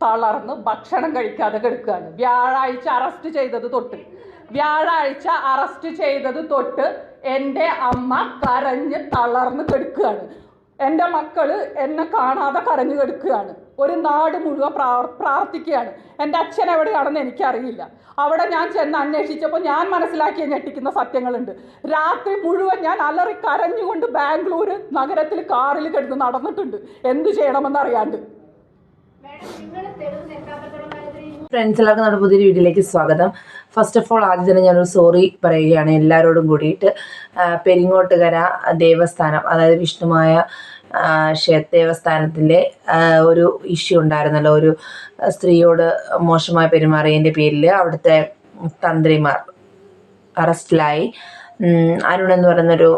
തളർന്ന് ഭക്ഷണം കഴിക്കാതെ കിടക്കുകയാണ്. വ്യാഴാഴ്ച അറസ്റ്റ് ചെയ്തത് തൊട്ട് എൻ്റെ അമ്മ കരഞ്ഞ് തളർന്ന് കിടക്കുകയാണ്. എൻ്റെ മക്കൾ എന്നെ കാണാതെ കരഞ്ഞു കിടക്കുകയാണ്. ഒരു നാട് മുഴുവൻ പ്രാർത്ഥിക്കുകയാണ്. എൻ്റെ അച്ഛൻ എവിടെയാണെന്ന് എനിക്കറിയില്ല. അവിടെ ഞാൻ ചെന്ന് അന്വേഷിച്ചപ്പോൾ ഞാൻ മനസ്സിലാക്കിയ ഞെട്ടിക്കുന്ന സത്യങ്ങളുണ്ട്. രാത്രി മുഴുവൻ ഞാൻ അലറി കരഞ്ഞുകൊണ്ട് ബാംഗ്ലൂർ നഗരത്തിൽ കാറിൽ കിടന്ന് നടന്നിട്ടുണ്ട്, എന്ത് ചെയ്യണമെന്ന് അറിയാണ്ട്. ഫ്രണ്ട്സ്, എല്ലാവർക്കും നമ്മുടെ പുതിയൊരു വീഡിയോയിലേക്ക് സ്വാഗതം. ഫസ്റ്റ് ഓഫ് ഓൾ ആദ്യം തന്നെ ഞാനൊരു സോറി പറയുകയാണ് എല്ലാവരോടും കൂടിയിട്ട്. പെരിങ്ങോട്ടുകര ദേവസ്ഥാനം, അതായത് വിഷ്ണുമായ ദേവസ്ഥാനത്തിൻ്റെ ഒരു ഇഷ്യൂ ഉണ്ടായിരുന്നല്ലോ, ഒരു സ്ത്രീയോട് മോശമായി പെരുമാറിയതിൻ്റെ പേരിൽ അവിടുത്തെ തന്ത്രിമാർ അറസ്റ്റിലായി. അരുൺ എന്ന് പറയുന്നൊരു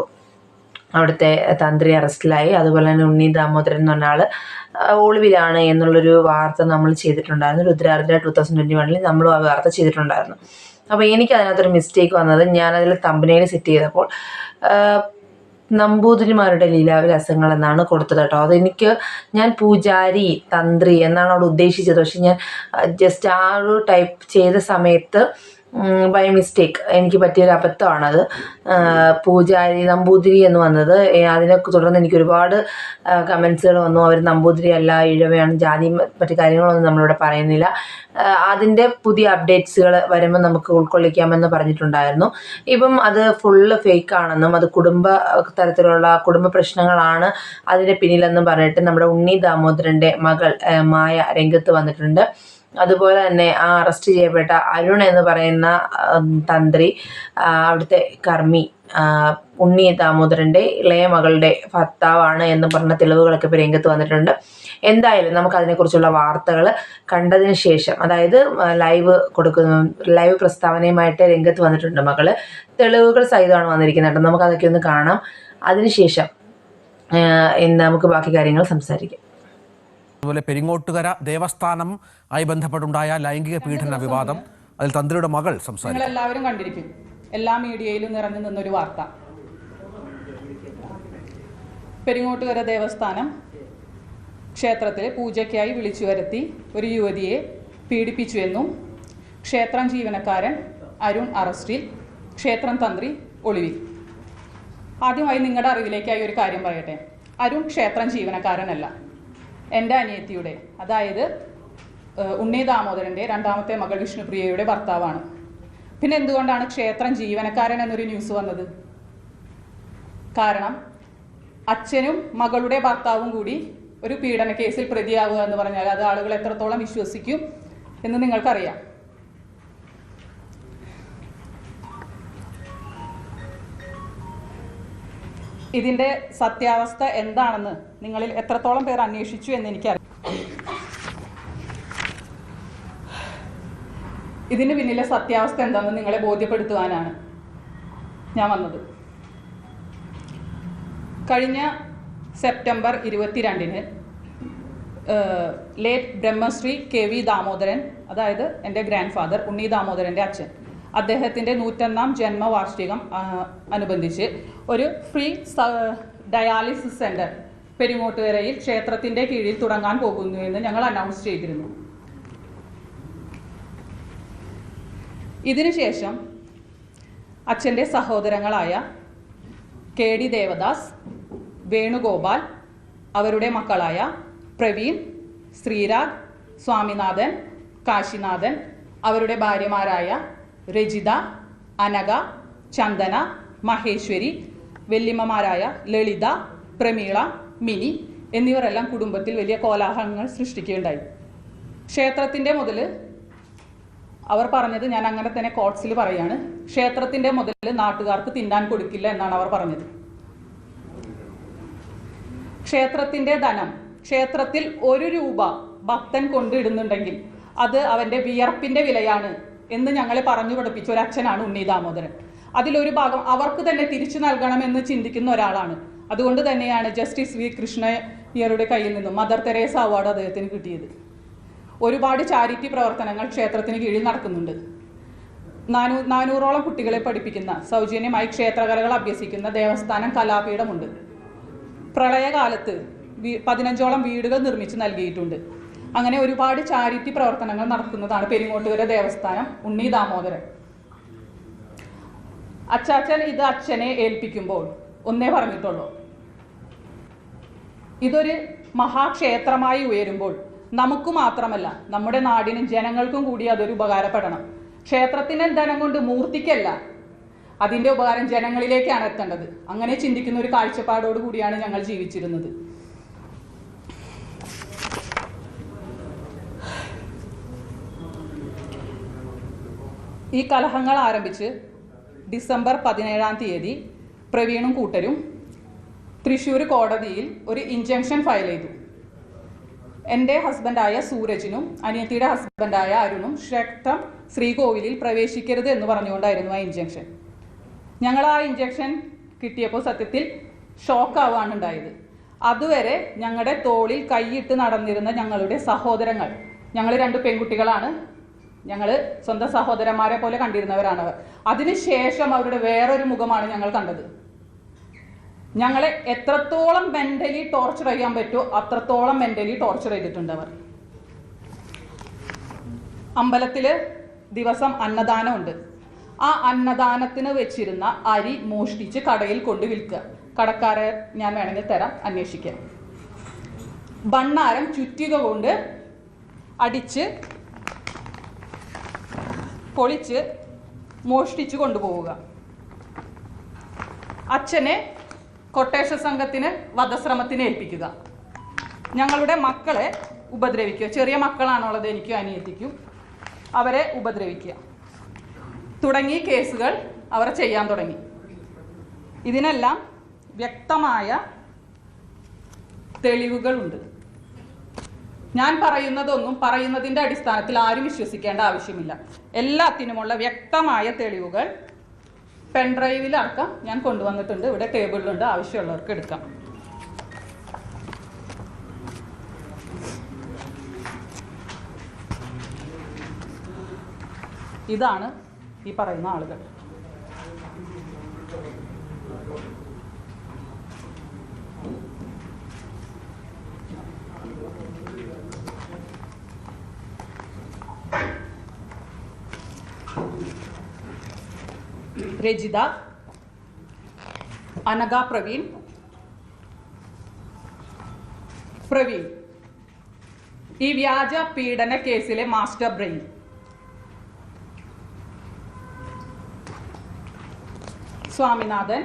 അവിടുത്തെ തന്ത്രി അറസ്റ്റിലായി. അതുപോലെ തന്നെ ഉണ്ണി ദാമോദരൻ എന്ന് പറഞ്ഞ ആൾ ഒളിവിലാണ് എന്നുള്ളൊരു വാർത്ത നമ്മൾ ചെയ്തിട്ടുണ്ടായിരുന്നു. രുദ്രാർദ്ര 2021 നമ്മളും ആ വാർത്ത ചെയ്തിട്ടുണ്ടായിരുന്നു. അപ്പോൾ എനിക്ക് അതിനകത്തൊരു മിസ്റ്റേക്ക് വന്നത്, ഞാനതിൽ തമ്പനയിൽ സെറ്റ് ചെയ്തപ്പോൾ നമ്പൂതിരിമാരുടെ ലീലാവിലാസങ്ങൾ എന്നാണ് കൊടുത്തത് കേട്ടോ. അതെനിക്ക് ഞാൻ പൂജാരി തന്ത്രി എന്നാണ് അവിടെ ഉദ്ദേശിച്ചത്. പക്ഷെ ഞാൻ ജസ്റ്റ് ആ ഒരു ടൈപ്പ് ചെയ്ത സമയത്ത് ബൈ മിസ്റ്റേക്ക് എനിക്ക് പറ്റിയൊരു അബദ്ധമാണത്. പൂജാരി നമ്പൂതിരി എന്ന് വന്നത്. അതിനെ തുടർന്ന് എനിക്ക് ഒരുപാട് കമൻസുകൾ വന്നു. അവർ നമ്പൂതിരി അല്ല, ഇഴവയാണ്, ജാതി മറ്റു കാര്യങ്ങളൊന്നും നമ്മളിവിടെ പറയുന്നില്ല. അതിൻ്റെ പുതിയ അപ്ഡേറ്റ്സുകൾ വരുമ്പോൾ നമുക്ക് ഉൾക്കൊള്ളിക്കാമെന്ന് പറഞ്ഞിട്ടുണ്ടായിരുന്നു. ഇപ്പം അത് ഫുള്ള് ഫേക്കാണെന്നും അത് തരത്തിലുള്ള കുടുംബ പ്രശ്നങ്ങളാണ് അതിൻ്റെ പിന്നിലെന്നും പറഞ്ഞിട്ട് നമ്മുടെ ഉണ്ണി ദാമോദരൻ്റെ മകൾ മായ രംഗത്ത് വന്നിട്ടുണ്ട്. അതുപോലെ തന്നെ ആ അറസ്റ്റ് ചെയ്യപ്പെട്ട അരുൺ എന്ന് പറയുന്ന തന്ത്രി, അവിടുത്തെ കർമ്മി, ഉണ്ണി ദാമോദരൻ്റെ ഇളയ മകളുടെ ഭർത്താവാണ് എന്ന് പറഞ്ഞ തെളിവുകളൊക്കെ ഇപ്പോൾ രംഗത്ത് വന്നിട്ടുണ്ട്. എന്തായാലും നമുക്ക് അതിനെക്കുറിച്ചുള്ള വാർത്തകൾ കണ്ടതിന് ശേഷം, അതായത് ലൈവ് പ്രസ്താവനയുമായിട്ട് രംഗത്ത് വന്നിട്ടുണ്ട് മകള്. തെളിവുകൾ സഹിതമാണ് വന്നിരിക്കുന്നത് കേട്ടോ. നമുക്കതൊക്കെ ഒന്ന് കാണാം. അതിനുശേഷം നമുക്ക് ബാക്കി കാര്യങ്ങൾ സംസാരിക്കാം. അതുപോലെ പെരിങ്ങോട്ടുകര ദേവസ്ഥാനം ആയി ബന്ധപ്പെട്ടുണ്ടായ ലൈംഗിക പീഡന വിവാദം, അതിൽ തന്ത്രിയുടെ മകൾ സംസാരിക്കും. നിങ്ങൾ എല്ലാവരും കണ്ടിരിക്കും, എല്ലാ മീഡിയയിലും നിറഞ്ഞു നിന്നൊരു വാർത്ത. പെരിങ്ങോട്ടുകര ദേവസ്ഥാനം ക്ഷേത്രത്തിൽ പൂജയ്ക്കായി വിളിച്ചു വരുത്തി ഒരു യുവതിയെ പീഡിപ്പിച്ചുവെന്നും ക്ഷേത്രം ജീവനക്കാരൻ അരുൺ അറസ്റ്റിൽ, ക്ഷേത്രം തന്ത്രി ഒളിവിൽ. ആദ്യമായി നിങ്ങളുടെ അറിവിലേക്കായി ഒരു കാര്യം പറയട്ടെ. അരുൺ ക്ഷേത്രം ജീവനക്കാരനല്ല, എൻ്റെ അനിയത്തിയുടെ, അതായത് ഉണ്ണി ദാമോദരൻ്റെ രണ്ടാമത്തെ മകൾ വിഷ്ണുപ്രിയയുടെ ഭർത്താവാണ്. പിന്നെ എന്തുകൊണ്ടാണ് ക്ഷേത്രം ജീവനക്കാരൻ എന്നൊരു ന്യൂസ് വന്നത്? കാരണം അച്ഛനും മകളുടെ ഭർത്താവും കൂടി ഒരു പീഡന കേസിൽ പ്രതിയാവുക എന്ന് പറഞ്ഞാൽ അത് ആളുകൾ എത്രത്തോളം വിശ്വസിക്കും എന്ന് നിങ്ങൾക്കറിയാം. ഇതിൻ്റെ സത്യാവസ്ഥ എന്താണെന്ന് നിങ്ങളിൽ എത്രത്തോളം പേർ അന്വേഷിച്ചു എന്ന് എനിക്കറിയാം. ഇതിന് പിന്നിലെ സത്യാവസ്ഥ എന്താണെന്ന് നിങ്ങളെ ബോധ്യപ്പെടുത്തുവാനാണ് ഞാൻ വന്നത്. കഴിഞ്ഞ സെപ്റ്റംബർ 22-ന് ലേറ്റ് ബ്രഹ്മശ്രീ KV ദാമോദരൻ, അതായത് എൻ്റെ ഗ്രാൻഡ് ഫാദർ ഉണ്ണി ദാമോദരൻ്റെ അച്ഛൻ, അദ്ദേഹത്തിൻ്റെ 101ാം ജന്മവാർഷികം അനുബന്ധിച്ച് ഒരു ഫ്രീ ഡയാലിസിസ് സെൻറ്റർ പെരിങ്ങോട്ടുകരയിൽ ക്ഷേത്രത്തിൻ്റെ കീഴിൽ തുടങ്ങാൻ പോകുന്നു എന്ന് ഞങ്ങൾ അനൗൺസ് ചെയ്തിരുന്നു. ഇതിനുശേഷം അച്ഛൻ്റെ സഹോദരങ്ങളായ KD ദേവദാസ്, വേണുഗോപാൽ, അവരുടെ മക്കളായ പ്രവീൺ, ശ്രീരാഗ്, സ്വാമിനാഥൻ, കാശിനാഥൻ, അവരുടെ ഭാര്യമാരായ രജിത, അനഘ, ചന്ദന, മഹേശ്വരി, വല്യമ്മമാരായ ലളിത, പ്രമീള, മിനി എന്നിവരെല്ലാം കുടുംബത്തിൽ വലിയ കോലാഹലങ്ങൾ സൃഷ്ടിക്കുകയുണ്ടായി. ക്ഷേത്രത്തിൻ്റെ മുതൽ അവർ പറഞ്ഞത്, ഞാൻ അങ്ങനെ തന്നെ കോട്ട്സിൽ പറയാണ്, ക്ഷേത്രത്തിൻ്റെ മുതൽ നാട്ടുകാർക്ക് തിന്നാൻ കൊടുക്കില്ല എന്നാണ് അവർ പറഞ്ഞത്. ക്ഷേത്രത്തിൻ്റെ ധനം, ക്ഷേത്രത്തിൽ 1 രൂപ ഭക്തൻ കൊണ്ടിടുന്നുണ്ടെങ്കിൽ അത് അവൻ്റെ വിയർപ്പിൻ്റെ വിലയാണ് എന്ന് ഞങ്ങളെ പറഞ്ഞു പഠിപ്പിച്ച ഒരു അച്ഛനാണ് ഉണ്ണി ദാമോദരൻ. അതിലൊരു ഭാഗം അവർക്ക് തന്നെ തിരിച്ചു നൽകണമെന്ന് ചിന്തിക്കുന്ന ഒരാളാണ്. അതുകൊണ്ട് തന്നെയാണ് ജസ്റ്റിസ് V കൃഷ്ണയ്യരുടെ കയ്യിൽ നിന്നും മദർ തെരേസ അവാർഡ് അദ്ദേഹത്തിന് കിട്ടിയത്. ഒരുപാട് ചാരിറ്റി പ്രവർത്തനങ്ങൾ ക്ഷേത്രത്തിന് കീഴിൽ നടക്കുന്നുണ്ട്. 400ഓളം കുട്ടികളെ പഠിപ്പിക്കുന്ന, സൗജന്യമായി ക്ഷേത്രകലകൾ അഭ്യസിക്കുന്ന ദേവസ്ഥാനം കലാപീഠമുണ്ട്. പ്രളയകാലത്ത് 15ഓളം വീടുകൾ നിർമ്മിച്ച് നൽകിയിട്ടുണ്ട്. അങ്ങനെ ഒരുപാട് ചാരിറ്റി പ്രവർത്തനങ്ങൾ നടത്തുന്നതാണ് പെരിങ്ങോട്ടുകര ദേവസ്ഥാനം ഉണ്ണി ദാമോദരൻ. അച്ചാച്ചൻ ഇത് അച്ഛനെ ഏൽപ്പിക്കുമ്പോൾ ഒന്നേ പറഞ്ഞിട്ടുള്ളൂ, ഇതൊരു മഹാക്ഷേത്രമായി ഉയരുമ്പോൾ നമുക്ക് മാത്രമല്ല നമ്മുടെ നാടിനും ജനങ്ങൾക്കും കൂടി അതൊരു ഉപകാരപ്പെടണം. ക്ഷേത്രത്തിന് ധനം കൊണ്ട് മൂർത്തിക്കല്ല, അതിൻ്റെ ഉപകാരം ജനങ്ങളിലേക്കാണ് എത്തേണ്ടത്. അങ്ങനെ ചിന്തിക്കുന്ന ഒരു കാഴ്ചപ്പാടോട് കൂടിയാണ് ഞങ്ങൾ ജീവിച്ചിരുന്നത്. ഈ കലഹങ്ങൾ ആരംഭിച്ച് ഡിസംബർ 17-ാം തീയതി പ്രവീണും കൂട്ടരും തൃശ്ശൂർ കോടതിയിൽ ഒരു ഇൻജങ്ഷൻ ഫയൽ ചെയ്തു. എൻ്റെ ഹസ്ബൻഡായ സൂരജിനും അനിയത്തിയുടെ ഹസ്ബൻഡായ അരുണും ക്ഷേത്രം ശ്രീകോവിലിൽ പ്രവേശിക്കരുത് എന്ന് പറഞ്ഞുകൊണ്ടായിരുന്നു ആ ഇൻജങ്ഷൻ. ഞങ്ങൾ ആ ഇൻജക്ഷൻ കിട്ടിയപ്പോൾ സത്യത്തിൽ ഷോക്കാവുകയാണ് ഉണ്ടായത്. അതുവരെ ഞങ്ങളുടെ തോളിൽ കൈയിട്ട് നടന്നിരുന്ന ഞങ്ങളുടെ സഹോദരങ്ങൾ, ഞങ്ങൾ 2 പെൺകുട്ടികളാണ്, ഞങ്ങൾ സ്വന്തം സഹോദരന്മാരെ പോലെ കണ്ടിരുന്നവരാണവർ. അതിനുശേഷം അവരുടെ വേറൊരു മുഖമാണ് ഞങ്ങൾ കണ്ടത്. ഞങ്ങളെ എത്രത്തോളം മെൻ്റലി ടോർച്ചർ ചെയ്യാൻ പറ്റുമോ അത്രത്തോളം മെൻ്റലി ടോർച്ചർ ചെയ്തിട്ടുണ്ട് അവർ. അമ്പലത്തിൽ ദിവസം അന്നദാനമുണ്ട്. ആ അന്നദാനത്തിന് വെച്ചിരുന്ന അരി മോഷ്ടിച്ച് കടയിൽ കൊണ്ട് വിൽക്കുക. കടക്കാരെ ഞാൻ വേണമെങ്കിൽ തരാം, അന്വേഷിക്കാം. ഭണ്ണാരം ചുറ്റിക കൊണ്ട് അടിച്ച് പൊളിച്ച് മോഷ്ടിച്ചു കൊണ്ടുപോവുക. അച്ഛനെ കൊട്ടേഷൻ സംഘത്തിന് വധശ്രമത്തിന് ഏൽപ്പിക്കുക. ഞങ്ങളുടെ മക്കളെ ഉപദ്രവിക്കുക. ചെറിയ മക്കളാണുള്ളത് എനിക്കും അനിയത്തിക്കും. അവരെ ഉപദ്രവിക്കുക തുടങ്ങി കേസുകൾ അവർ ചെയ്യാൻ തുടങ്ങി. ഇതിനെല്ലാം വ്യക്തമായ തെളിവുകളുണ്ട്. ഞാൻ പറയുന്നതൊന്നും പറയുന്നതിൻ്റെ അടിസ്ഥാനത്തിൽ ആരും വിശ്വസിക്കേണ്ട ആവശ്യമില്ല. എല്ലാത്തിനുമുള്ള വ്യക്തമായ തെളിവുകൾ പെൻഡ്രൈവിലടക്കം ഞാൻ കൊണ്ടുവന്നിട്ടുണ്ട്. ഇവിടെ ടേബിളിലുണ്ട്, ആവശ്യമുള്ളവർക്ക് എടുക്കാം. ഇതാണ് ഈ പറയുന്ന ആളുകൾ. രജിത, അനഘ പ്രവീൺ, ഈ വ്യാജ പീഡന കേസിലെ മാസ്റ്റർ ബ്രെയിൻ. സ്വാമിനാഥൻ,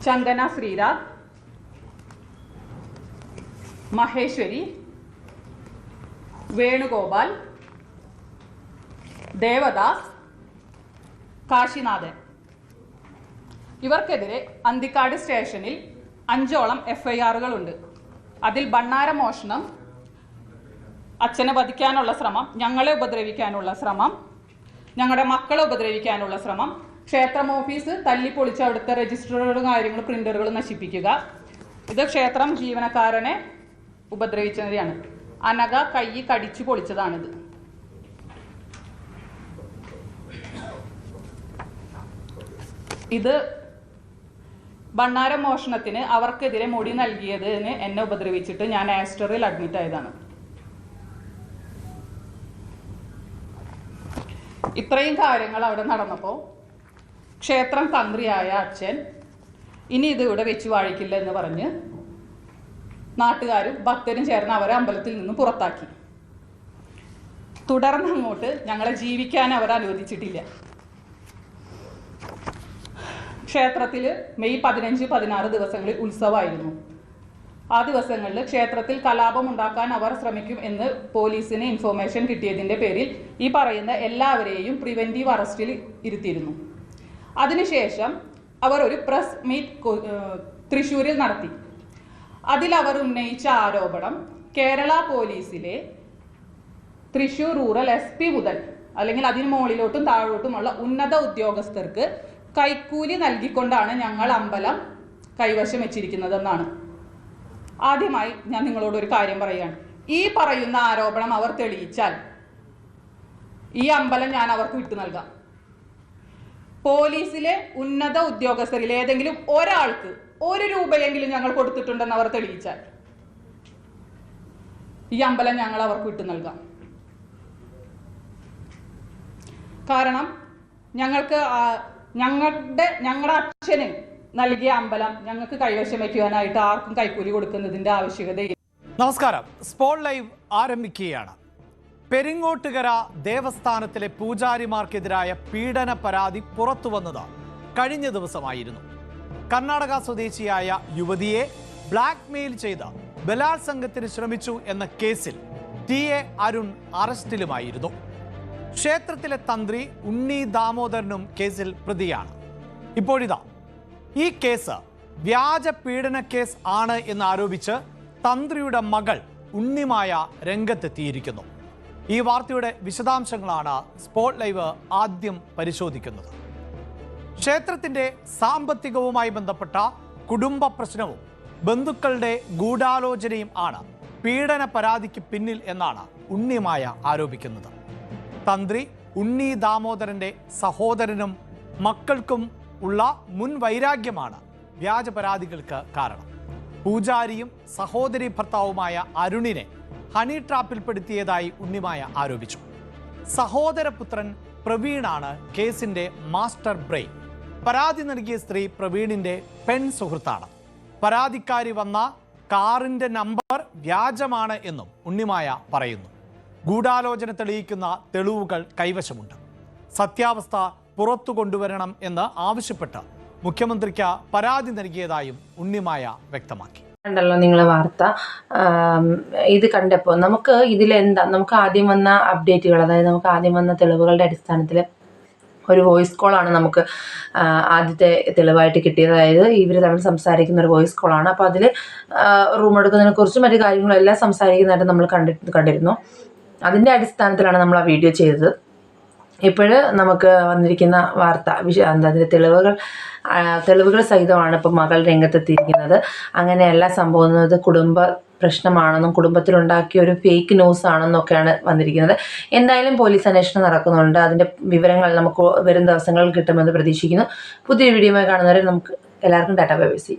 ചന്ദന ശ്രീരാഗ്, മഹേശ്വരി, വേണുഗോപാൽ, ദേവദാസ്, കാശിനാഥൻ. ഇവർക്കെതിരെ അന്തിക്കാട് സ്റ്റേഷനിൽ 5ഓളം FIRകളുണ്ട്. അതിൽ ഭണ്ണാര മോഷണം, അച്ഛനെ വധിക്കാനുള്ള ശ്രമം, ഞങ്ങളെ ഉപദ്രവിക്കാനുള്ള ശ്രമം, ഞങ്ങളുടെ മക്കളെ ഉപദ്രവിക്കാനുള്ള ശ്രമം, ക്ഷേത്രം ഓഫീസ് തല്ലിപ്പൊളിച്ച് അവിടുത്തെ രജിസ്റ്ററുകളും കാര്യങ്ങളും പ്രിൻ്ററുകളും നശിപ്പിക്കുക. ഇത് ക്ഷേത്രം ജീവനക്കാരനെ ഉപദ്രവിച്ചതാണ്. അനഘ കൈ കടിച്ചു പൊളിച്ചതാണിത്. ഇത് ഭണ്ണാര മോഷണത്തിന് അവർക്കെതിരെ മൊഴി നൽകിയതിന് എന്നെ ഉപദ്രവിച്ചിട്ട് ഞാൻ ആസ്റ്ററിൽ അഡ്മിറ്റ് ആയതാണ്. ഇത്രയും കാര്യങ്ങൾ അവിടെ നടന്നപ്പോൾ ക്ഷേത്രം തന്ത്രിയായ അച്ഛൻ ഇനി ഇത് ഇവിടെ വെച്ച് വാഴിക്കില്ല എന്ന് പറഞ്ഞ് നാട്ടുകാരും ഭക്തരും ചേർന്ന് അവരെ അമ്പലത്തിൽ നിന്ന് പുറത്താക്കി. തുടർന്ന് അങ്ങോട്ട് ഞങ്ങളെ ജീവിക്കാൻ അവർ അനുവദിച്ചിട്ടില്ല. ക്ഷേത്രത്തിൽ മെയ് 15-16 ദിവസങ്ങളിൽ ഉത്സവമായിരുന്നു. ആ ദിവസങ്ങളിൽ ക്ഷേത്രത്തിൽ കലാപം ഉണ്ടാക്കാൻ അവർ ശ്രമിക്കും എന്ന് പോലീസിന് ഇൻഫോർമേഷൻ കിട്ടിയതിൻ്റെ പേരിൽ ഈ പറയുന്ന എല്ലാവരെയും പ്രിവെൻറ്റീവ് അറസ്റ്റിൽ ഇരുത്തിയിരുന്നു. അതിനുശേഷം അവർ ഒരു പ്രസ് മീറ്റ് തൃശ്ശൂരിൽ നടത്തി. അതിലവർ ഉന്നയിച്ച ആരോപണം കേരള പോലീസിലെ തൃശ്ശൂർ റൂറൽ SP മുതൽ അല്ലെങ്കിൽ അതിന് മുകളിലോട്ടും താഴോട്ടുമുള്ള ഉന്നത ഉദ്യോഗസ്ഥർക്ക് കൈക്കൂലി നൽകിക്കൊണ്ടാണ് ഞങ്ങൾ അമ്പലം കൈവശം വെച്ചിരിക്കുന്നതെന്നാണ്. ആദ്യമായി ഞാൻ നിങ്ങളോട് ഒരു കാര്യം പറയുകയാണ്. ഈ പറയുന്ന ആരോപണം അവർ തെളിയിച്ചാൽ ഈ അമ്പലം ഞാൻ അവർക്ക് വിട്ടു നൽകാം. പോലീസിലെ ഉന്നത ഉദ്യോഗസ്ഥരിൽ ഏതെങ്കിലും 1 രൂപയെങ്കിലും ഞങ്ങൾ കൊടുത്തിട്ടുണ്ടെന്ന് അവർ തെളിയിച്ചാൽ ഈ അമ്പലം ഞങ്ങൾ അവർക്ക് വിട്ടു നൽകാം. കാരണം ഞങ്ങളുടെ അച്ഛന് നൽകിയ അമ്പലം ഞങ്ങൾക്ക് കൈവശം വയ്ക്കുവാനായിട്ട് ആർക്കും കൈക്കൂലി കൊടുക്കുന്നതിന്റെ ആവശ്യകതയില്ല. നമസ്കാരം. സ്പോട്ട് ലൈവ് ആരംഭിക്കുകയാണ്. പെരിങ്ങോട്ടുകര ദേവസ്ഥാനത്തിലെ പൂജാരിമാർക്കെതിരായ പീഡന പരാതി പുറത്തു വന്നത് കഴിഞ്ഞ ദിവസമായിരുന്നു. കർണാടക സ്വദേശിയായ യുവതിയെ ബ്ലാക്ക്മെയിൽ ചെയ്ത് ബലാത്സംഗത്തിന് ശ്രമിച്ചു എന്ന കേസിൽ ടി.എ. അരുൺ അറസ്റ്റിലുമായിരുന്നു. ക്ഷേത്രത്തിലെ തന്ത്രി ഉണ്ണി ദാമോദരനും കേസിൽ പ്രതിയാണ്. ഇപ്പോഴിതാ ഈ കേസ് വ്യാജ പീഡന കേസ് ആണ് എന്ന് ആരോപിച്ച് തന്ത്രിയുടെ മകൾ ഉണ്ണിമായ രംഗത്തെത്തിയിരിക്കുന്നു. ഈ വാർത്തയുടെ വിശദാംശങ്ങളാണ് സ്പോട്ട് ലൈവ് ആദ്യം പരിശോധിക്കുന്നത്. ക്ഷേത്രത്തിന്റെ സാമ്പത്തികവുമായി ബന്ധപ്പെട്ട കുടുംബ പ്രശ്നവും ബന്ധുക്കളുടെ ഗൂഢാലോചനയും ആണ് പീഡന പരാതിക്ക് പിന്നിൽ എന്നാണ് ഉണ്ണിമായ ആരോപിക്കുന്നത്. തന്ത്രി ഉണ്ണി ദാമോദരന്റെ സഹോദരനും മക്കൾക്കും ഉള്ള മുൻ വൈരാഗ്യമാണ് വ്യാജ പരാതികൾക്ക് കാരണം. പൂജാരിയും സഹോദരി ഭർത്താവുമായ അരുണിനെ ഹണി ട്രാപ്പിൽപ്പെടുത്തിയതായി ഉണ്ണിമായ ആരോപിച്ചു. സഹോദരപുത്രൻ പ്രവീണാണ് കേസിന്റെ മാസ്റ്റർ ബ്രെയിൻ. പരാതി നൽകിയ സ്ത്രീ പ്രവീണിന്റെ പെൺ സുഹൃത്താണ്. പരാതിക്കാരി വന്ന കാറിന്റെ നമ്പർ വ്യാജമാണ് എന്നും ഉണ്ണിമായ പറയുന്നു. ഗൂഢാലോചന തെളിയിക്കുന്ന തെളിവുകൾ കൈവശമുണ്ട്. സത്യാവസ്ഥ പുറത്തു കൊണ്ടുവരണം എന്ന് ആവശ്യപ്പെട്ട് മുഖ്യമന്ത്രിക്ക് പരാതി നൽകിയതായും ഉണ്ണിമായ വ്യക്തമാക്കി. ണ്ടല്ലോ നിങ്ങൾ വാർത്ത ഇത് കണ്ടപ്പോൾ നമുക്ക് ആദ്യം വന്ന അപ്ഡേറ്റുകൾ, അതായത് നമുക്ക് ആദ്യം വന്ന തെളിവുകളുടെ അടിസ്ഥാനത്തിൽ ഒരു വോയിസ് കോളാണ് നമുക്ക് ആദ്യത്തെ തെളിവായിട്ട് കിട്ടിയത്. അതായത് ഇവർ തമ്മിൽ സംസാരിക്കുന്ന ഒരു വോയിസ് കോളാണ്. അപ്പോൾ അതിൽ റൂം എടുക്കുന്നതിനെ കുറിച്ചും മറ്റു കാര്യങ്ങളെല്ലാം സംസാരിക്കുന്നതായിട്ട് നമ്മൾ കണ്ടിരുന്നു. അതിൻ്റെ അടിസ്ഥാനത്തിലാണ് നമ്മൾ ആ വീഡിയോ ചെയ്തത്. ഇപ്പോഴ് നമുക്ക് വന്നിരിക്കുന്ന വാർത്ത അതിൻ്റെ തെളിവുകൾ സഹിതമാണ് ഇപ്പം മകൾ രംഗത്തെത്തിയിരിക്കുന്നത്. അങ്ങനെയല്ല സംഭവിക്കുന്നത്, കുടുംബ പ്രശ്നമാണെന്നും കുടുംബത്തിലുണ്ടാക്കിയ ഒരു ഫേക്ക് ന്യൂസ് ആണെന്നൊക്കെയാണ് വന്നിരിക്കുന്നത്. എന്തായാലും പോലീസ് അന്വേഷണം നടക്കുന്നുണ്ട്. അതിൻ്റെ വിവരങ്ങൾ നമുക്ക് വരും ദിവസങ്ങളിൽ കിട്ടുമെന്ന് പ്രതീക്ഷിക്കുന്നു. പുതിയ വീഡിയോയുമായി കാണുന്നവരെ നമുക്ക് എല്ലാവർക്കും ടാറ്റാ ബൈ ബൈ.